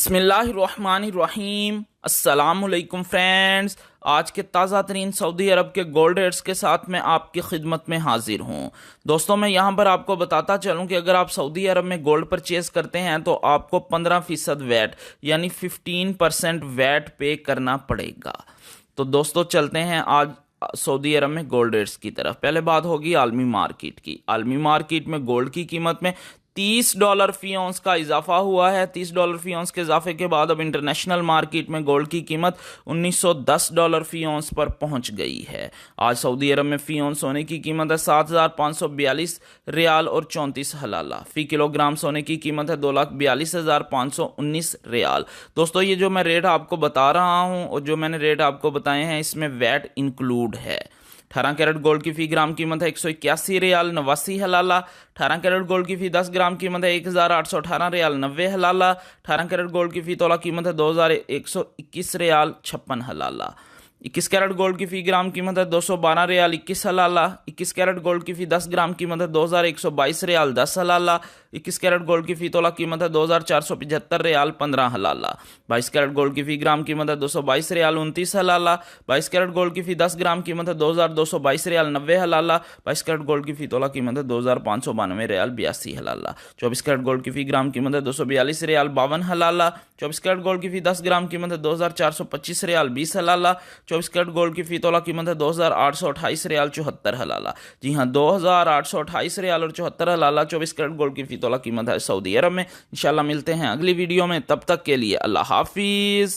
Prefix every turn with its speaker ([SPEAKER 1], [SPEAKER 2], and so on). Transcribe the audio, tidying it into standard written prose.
[SPEAKER 1] बिस्मिल्लाहिर्रहमानिर्रहीम। अस्सलामुअलैकुम फ्रेंड्स, आज के ताज़ा तरीन सऊदी अरब के गोल्ड रेट्स के साथ मैं आपकी खिदमत में हाजिर हूँ। दोस्तों, मैं यहाँ पर आपको बताता चलूँ कि अगर आप सऊदी अरब में गोल्ड परचेज़ करते हैं तो आपको 15% वैट यानी 15% वैट पे करना पड़ेगा। तो दोस्तों, चलते हैं आज सऊदी अरब में गोल्ड रेट्स की तरफ। पहले बात होगी आलमी मार्केट की। आलमी मार्केट में गोल्ड की कीमत में $30 फी औंस का इजाफा हुआ है। $30 फी औंस के इजाफे के बाद अब इंटरनेशनल मार्केट में गोल्ड की कीमत $1910 फी औंस पर पहुंच गई है। आज सऊदी अरब में फी औंस सोने की कीमत है 7,542 रियाल और 34 हलाला। फी किलोग्राम सोने की कीमत है 2,42,519 रियाल। दोस्तों, ये जो मैं रेट आपको बता रहा हूँ और जो मैंने रेट आपको बताए हैं, इसमें वैट इंक्लूड है। 18 कैरेट गोल्ड की फी ग्राम कीमत है 181 रियाल 89 हलाला। 18 कैरेट गोल्ड की फी 10 ग्राम कीमत है 1,818 रियाल 90 हलाला। 18 कैरेट गोल्ड की फी तोला कीमत है 2,121 रियाल 56 हलाला। 21 कैरेट गोल्ड की फी ग्राम कीमत है 212 रियाल 21 हलाला। 21 कैरेट गोल्ड की फी 10 ग्राम कीमत है 2,122 रियाल 10 हलाला। 21 कैरेट गोल्ड की फी तोला कीमत है 2,475 रियाल 15 हलाला। 22 कैरेट गोल्ड की फी ग्राम कीमत है 222 रियाल 29 हलाला। 22 कैरेट गोल्ड की फी 10 ग्राम कीमत है 2,222 रियाल 90 हलाला। 22 कैरेट गोल्ड की फी तोला कीमत है 2,592 रियाल 82 हलाला। 24 कैरेट गोल्ड की फी ग्राम कीमत है 242 रियाल 52 हलाला। 24 कैरेट गोल्ड की फी 10 ग्राम कीमत है 2,425 रियाल 20 हलाला। 24 कैरेट गोल्ड की फी तोला कीमत है 2,828 रियाल 74 हलाला। जी हाँ, 2,828 रियाल और 74 हलाला 24 कैरेट गोल्ड की फी तोला कीमत है सऊदी अरब में। इंशाल्लाह मिलते हैं अगली वीडियो में, तब तक के लिए अल्लाह हाफिज।